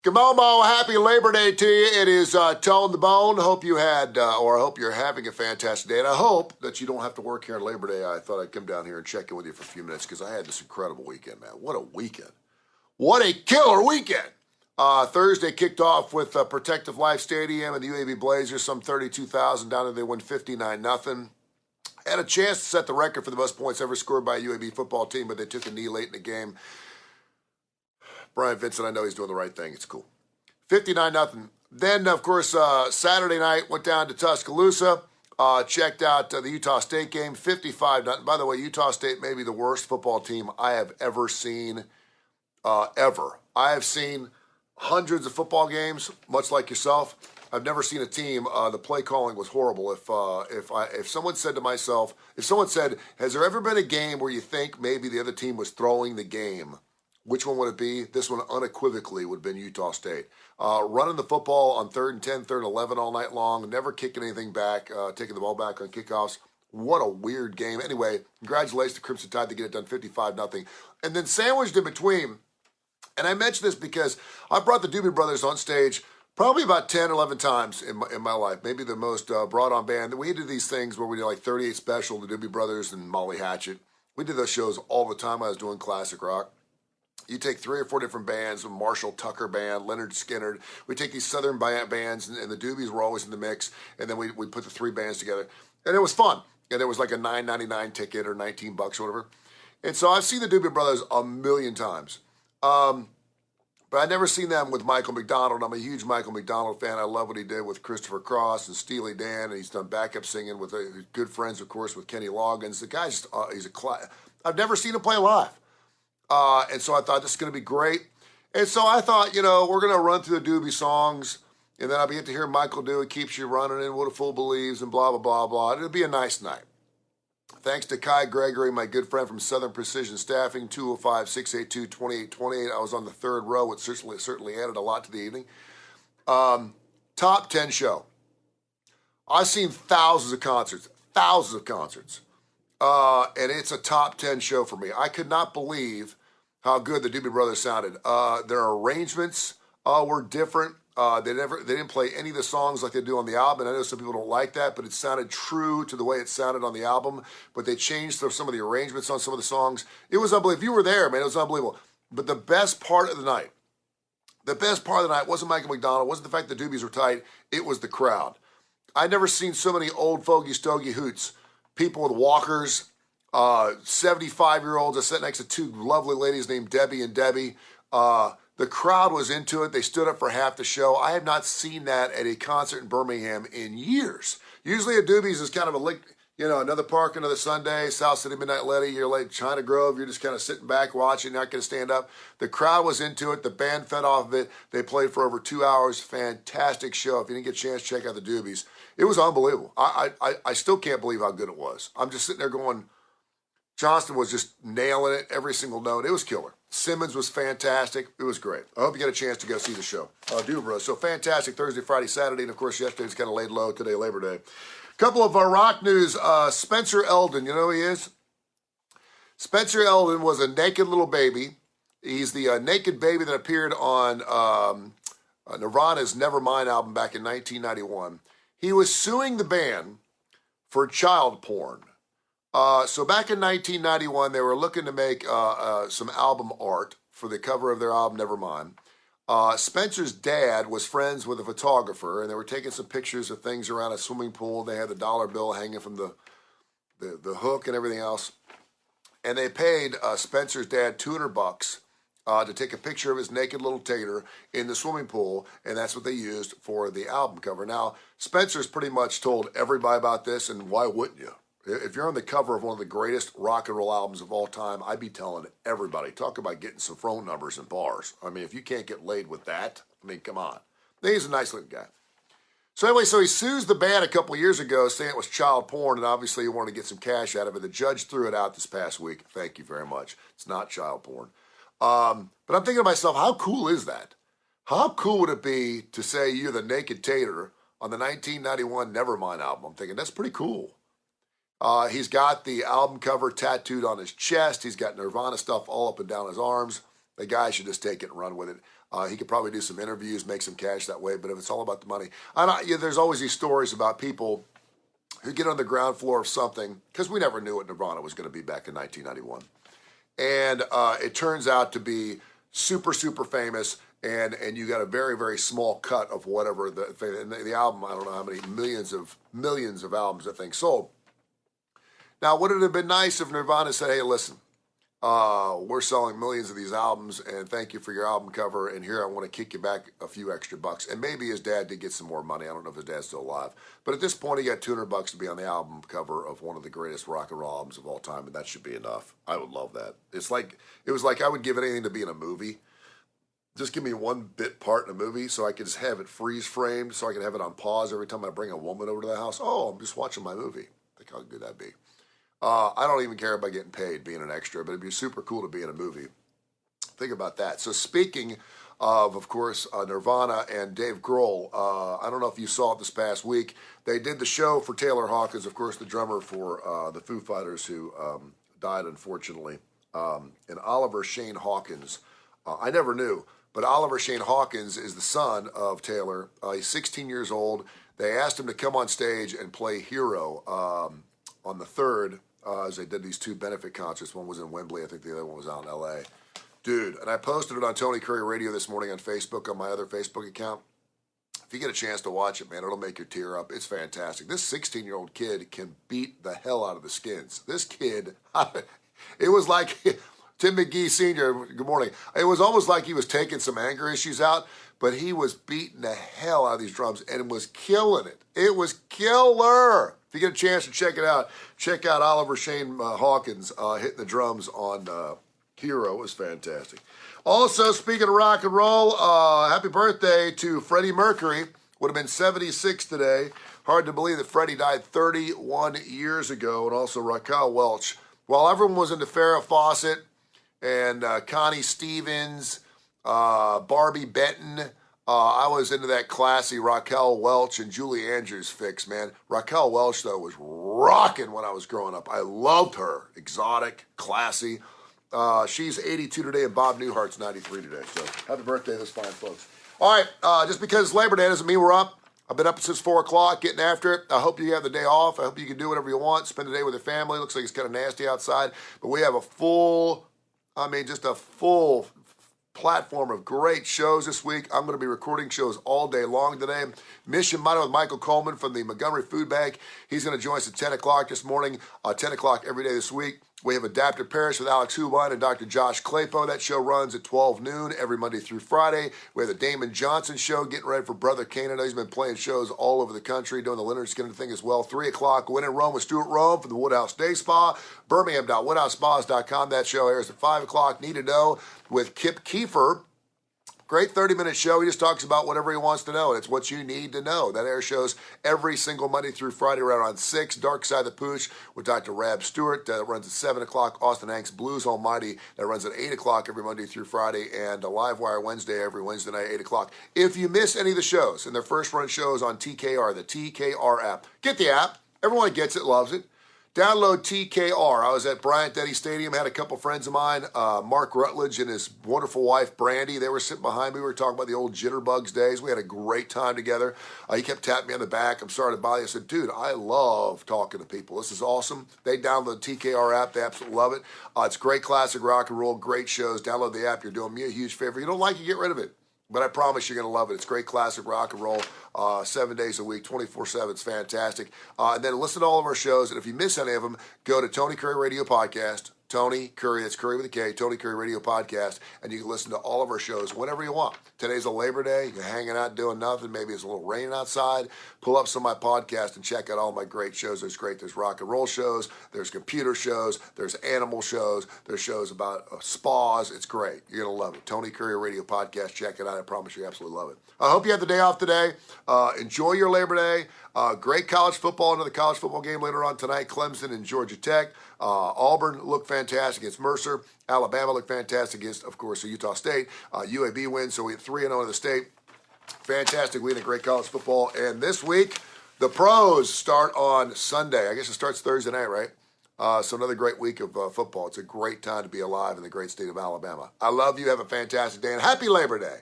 Kamomo, happy Labor Day to you. It is Tone the Bone. Hope you had, or I hope you're having a fantastic day. And I hope that you don't have to work here on Labor Day. I thought I'd come down here and check in with you for a few minutes because I had this incredible weekend, man. What a weekend. What a killer weekend. Thursday kicked off with Protective Life Stadium and the UAB Blazers, some 32,000 down there. They won 59-0. Had a chance to set the record for the most points ever scored by a UAB football team, but they took a knee late in the game. Brian Vincent, I know he's doing the right thing. It's cool. 59-0. Then, of course, Saturday night, went down to Tuscaloosa, checked out the Utah State game, 55-0. By the way, Utah State may be the worst football team I have ever seen, ever. I have seen hundreds of football games, much like yourself. I've never seen a team, the play calling was horrible. If someone said to myself, has there ever been a game where you think maybe the other team was throwing the game? Which one would it be? This one unequivocally would have been Utah State. Running the football on 3rd and 10, 3rd and 11 all night long, never kicking anything back, taking the ball back on kickoffs. What a weird game. Anyway, congratulations to Crimson Tide to get it done 55-0. And then sandwiched in between, and I mention this because I brought the Doobie Brothers on stage probably about 10 or 11 times in my life, maybe the most brought on band. We did these things where we did like 38 Special, the Doobie Brothers, and Molly Hatchet. We did those shows all the time. I was doing classic rock. You take 3 or 4 different bands, a Marshall Tucker band, Leonard Skinner. We take these Southern bands, and the Doobies were always in the mix, and then we put the 3 bands together. And it was fun. And there was like a $9.99 ticket or $19 or whatever. And so I've seen the Doobie Brothers a million times. But I've never seen them with Michael McDonald. I'm a huge Michael McDonald fan. I love what he did with Christopher Cross and Steely Dan, and he's done backup singing with good friends, of course, with Kenny Loggins. The guy's I've never seen him play live. And so I thought this is going to be great. And so I thought, we're going to run through the Doobie songs, and then I'll get to hear Michael do It Keeps You Running and What a Fool Believes and blah, blah, blah, blah. It'll be a nice night. Thanks to Kai Gregory, my good friend from Southern Precision Staffing, 205-682-2828. I was on the 3rd row, which certainly added a lot to the evening. Top 10 show. I've seen thousands of concerts. And it's a top 10 show for me. I could not believe how good the Doobie Brothers sounded. Their arrangements were different. They didn't play any of the songs like they do on the album. And I know some people don't like that, but it sounded true to the way it sounded on the album. But they changed some of the arrangements on some of the songs. It was unbelievable. If you were there, man, it was unbelievable. But the best part of the night wasn't Michael McDonald, wasn't the fact the Doobies were tight. It was the crowd. I'd never seen so many old fogey stogie hoots. People with walkers, 75-year-olds. I sat next to 2 lovely ladies named Debbie and Debbie. The crowd was into it. They stood up for half the show. I have not seen that at a concert in Birmingham in years. Usually a Doobies is kind of another park, another Sunday, South City Midnight Letty, you're like China Grove, you're just kind of sitting back watching, not going to stand up. The crowd was into it. The band fed off of it. They played for over 2 hours. Fantastic show. If you didn't get a chance, check out the Doobies. It was unbelievable. I still can't believe how good it was. I'm just sitting there going, Johnston was just nailing it, every single note. It was killer. Simmons was fantastic. It was great. I hope you get a chance to go see the show. Doobie Brothers. So fantastic Thursday, Friday, Saturday, and of course yesterday was kind of laid low. Today, Labor Day. Couple of rock news. Spencer Eldon, you know who he is? Spencer Eldon was a naked little baby. He's the naked baby that appeared on Nirvana's Nevermind album back in 1991. He was suing the band for child porn. So back in 1991, they were looking to make some album art for the cover of their album Nevermind. Spencer's dad was friends with a photographer, and they were taking some pictures of things around a swimming pool. They had the dollar bill hanging from the hook and everything else. And they paid Spencer's dad $200 to take a picture of his naked little tater in the swimming pool, and that's what they used for the album cover. Now, Spencer's pretty much told everybody about this, and why wouldn't you? If you're on the cover of one of the greatest rock and roll albums of all time, I'd be telling everybody. Talk about getting some phone numbers and bars. I mean, if you can't get laid with that, come on. He's a nice looking guy. So anyway, he sues the band a couple of years ago saying it was child porn, and obviously he wanted to get some cash out of it. The judge threw it out this past week. Thank you very much. It's not child porn. But I'm thinking to myself, how cool is that? How cool would it be to say you're the naked tater on the 1991 Nevermind album? I'm thinking, that's pretty cool. He's got the album cover tattooed on his chest. He's got Nirvana stuff all up and down his arms. The guy should just take it and run with it. He could probably do some interviews, make some cash that way. But if it's all about the money, there's always these stories about people who get on the ground floor of something, because we never knew what Nirvana was going to be back in 1991. And it turns out to be super, super famous, and you got a very, very small cut of whatever the album, I don't know how many millions of albums I think sold. Now, would it have been nice if Nirvana said, hey, listen, we're selling millions of these albums, and thank you for your album cover, and here I want to kick you back a few extra bucks. And maybe his dad did get some more money. I don't know if his dad's still alive. But at this point, he got $200 to be on the album cover of one of the greatest rock and roll albums of all time, and that should be enough. I would love that. It was like I would give anything to be in a movie. Just give me one bit part in a movie so I could just have it freeze framed, so I can have it on pause every time I bring a woman over to the house. Oh, I'm just watching my movie. Think how good that'd be. I don't even care about getting paid being an extra, but it'd be super cool to be in a movie. Think about that. So speaking of course, Nirvana and Dave Grohl, I don't know if you saw it this past week. They did the show for Taylor Hawkins, of course, the drummer for the Foo Fighters, who died, unfortunately. And Oliver Shane Hawkins, I never knew, but Oliver Shane Hawkins is the son of Taylor. He's 16 years old. They asked him to come on stage and play Hero on the 3rd, as they did these two benefit concerts. One was in Wembley. I think the other one was out in L.A. Dude, and I posted it on Tony Curry Radio this morning on Facebook, on my other Facebook account. If you get a chance to watch it, man, it'll make you tear up. It's fantastic. This 16-year-old kid can beat the hell out of the Skins. This kid, it was like Tim McGee Sr., good morning. It was almost like he was taking some anger issues out, but he was beating the hell out of these drums and was killing it. It was killer. If you get a chance to check it out, check out Oliver Shane Hawkins hitting the drums on Hero. It was fantastic. Also, speaking of rock and roll, happy birthday to Freddie Mercury. Would have been 76 today. Hard to believe that Freddie died 31 years ago. And also Raquel Welch. While everyone was into Farrah Fawcett and Connie Stevens, Barbie Benton, I was into that classy Raquel Welch and Julie Andrews fix, man. Raquel Welch, though, was rocking when I was growing up. I loved her. Exotic, classy. She's 82 today, and Bob Newhart's 93 today. So happy birthday to those fine folks. All right, just because it's Labor Day doesn't mean we're up. I've been up since 4 o'clock getting after it. I hope you have the day off. I hope you can do whatever you want. Spend the day with your family. Looks like it's kind of nasty outside. But we have a full platform of great shows this week. I'm going to be recording shows all day long today. Mission Motto with Michael Coleman from the Montgomery Food Bank. He's going to join us at 10 o'clock this morning, 10 o'clock every day this week. We have Adaptive Parish with Alex Hubein and Dr. Josh Claypo. That show runs at 12 noon every Monday through Friday. We have the Damon Johnson Show, getting ready for Brother Kane. I know he's been playing shows all over the country, doing the Leonard Skinner thing as well. 3 o'clock, Win in Rome with Stuart Rome from the Woodhouse Day Spa. Birmingham.woodhousespas.com. That show airs at 5 o'clock. Need to Know with Kip Kiefer. Great 30-minute show. He just talks about whatever he wants to know, and it's what you need to know. That air shows every single Monday through Friday right around 6. Dark Side of the Pooch with Dr. Rab Stewart. That runs at 7 o'clock. Austin Hanks Blues Almighty. That runs at 8 o'clock every Monday through Friday. And a Live Wire Wednesday every Wednesday night at 8 o'clock. If you miss any of the shows, and their first run shows on TKR, the TKR app. Get the app. Everyone gets it, loves it. Download TKR. I was at Bryant-Denny Stadium, had a couple friends of mine, Mark Rutledge and his wonderful wife, Brandy. They were sitting behind me. We were talking about the old Jitterbugs days. We had a great time together. He kept tapping me on the back. I'm sorry to bother you. I said, dude, I love talking to people. This is awesome. They download the TKR app. They absolutely love it. It's great classic rock and roll, great shows. Download the app. You're doing me a huge favor. If you don't like it, get rid of it. But I promise you're going to love it. It's great classic rock and roll, 7 days a week, 24/7. It's fantastic. And then listen to all of our shows. And if you miss any of them, go to Tony Curry Radio Podcast. Tony Curry, that's Curry with a K, Tony Curry Radio Podcast, and you can listen to all of our shows whenever you want. Today's a Labor Day. You're hanging out doing nothing. Maybe it's a little raining outside. Pull up some of my podcasts and check out all my great shows. There's rock and roll shows. There's computer shows. There's animal shows. There's shows about spas. It's great. You're going to love it. Tony Curry Radio Podcast. Check it out. I promise you absolutely love it. I hope you have the day off today. Enjoy your Labor Day. Great college football. Another college football game later on tonight. Clemson and Georgia Tech. Auburn looked fantastic against Mercer. Alabama looked fantastic against, of course, Utah State. UAB wins, so we have 3-0 in the state. Fantastic week of great college football. And this week, the pros start on Sunday. I guess it starts Thursday night, right? So another great week of football. It's a great time to be alive in the great state of Alabama. I love you. Have a fantastic day, and happy Labor Day.